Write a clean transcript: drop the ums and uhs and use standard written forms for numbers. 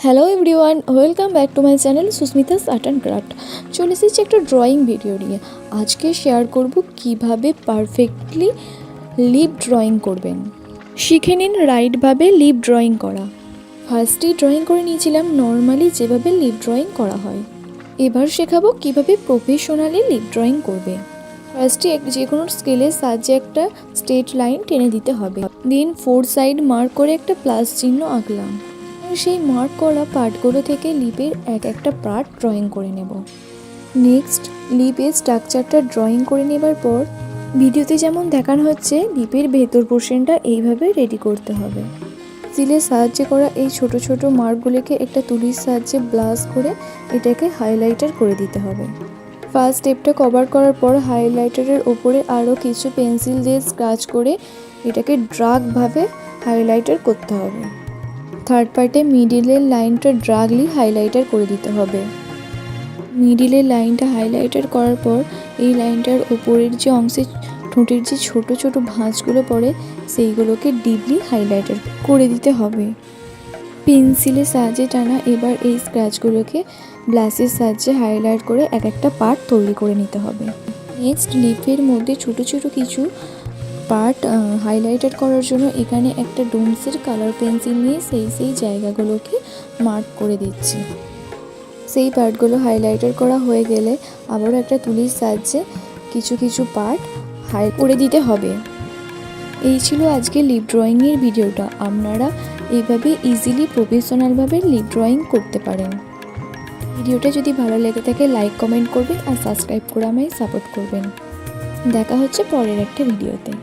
Hello everyone, welcome back to my channel Susmita's art and craft. চলে এসেছি একটা drawing video নিয়ে। আজকে শেয়ার করব কিভাবে পারফেক্টলি লিপ ড্রয়িং করবেন। শিখে নিন রাইটভাবে লিপ ড্রয়িং করা। ফার্স্টেই ড্রয়িং করে নিয়েছিলাম নর্মালি যেভাবে লিপ ড্রয়িং করা হয়। এবার শেখাবো কিভাবে প্রফেশনালি লিপ ড্রয়িং করবে। ফার্স্টে যে কোনো স্কেলের সাহায্যে একটা স্ট্রেট লাইন টেনে দিতে হবে। দেন 4 সাইড মার্ক করে একটা প্লাস চিহ্ন আঁকলাম। সেই মার্ক করা পার্টগুলো থেকে লিপের এক একটা পার্ট ড্রয়িং করে নেব। নেক্সট লিপের স্ট্রাকচারটা ড্রয়িং করে নেবার পর ভিডিওতে যেমন দেখানো হচ্ছে লিপের ভেতর পোর্শনটা এইভাবে রেডি করতে হবে। সিলের সাহায্যে করা এই ছোট ছোট মার্কগুলোকে একটা তুলির সাহায্যে ব্লাস করে এটাকে হাইলাইটার করে দিতে হবে। ফার্স্ট স্টেপটা কভার করার পর হাইলাইটারের ওপরে আরও কিছু পেন্সিল দিয়ে স্ক্র্যাচ করে এটাকে ড্রাগভাবে হাইলাইটার করতে হবে। থার্ড পার্টে মিডিলের লাইনটা ড্রাগলি হাইলাইটার করে দিতে হবে। মিডিলের লাইনটা হাইলাইটার করার পর এই লাইনটার ওপরের যে অংশে ঠোঁটের যে ছোট ছোট ভাঁজগুলো পড়ে সেইগুলোকে ডিপলি হাইলাইটার করে দিতে হবে। পেন্সিলের সাহায্যে টানা এবার এই স্ক্র্যাচগুলোকে ব্লাশের সাহায্যে হাইলাইট করে এক একটা পার্ট তৈরি করে নিতে হবে। নেক্সট লিপের মধ্যে ছোট ছোট কিছু পার্ট হাইলাইটার করার জন্য এখানে একটা ডোমসের কালার পেন্সিল নিয়ে সেই জায়গাগুলোকে মার্ক করে দিচ্ছি। সেই পার্টগুলো হাইলাইটার করা হয়ে গেলে আবারও একটা তুলির সাহায্যে কিছু কিছু পার্ট করে দিতে হবে। এই ছিল আজকে লিপ ড্রয়িংয়ের ভিডিওটা। আপনারা এইভাবে ইজিলি প্রফেশনালভাবে লিপ ড্রয়িং করতে পারেন। ভিডিওটা যদি ভালো লেগে থাকে লাইক কমেন্ট করবেন আর সাবস্ক্রাইব করে আমায় সাপোর্ট করবেন। দেখা হচ্ছে পরের একটা ভিডিওতে।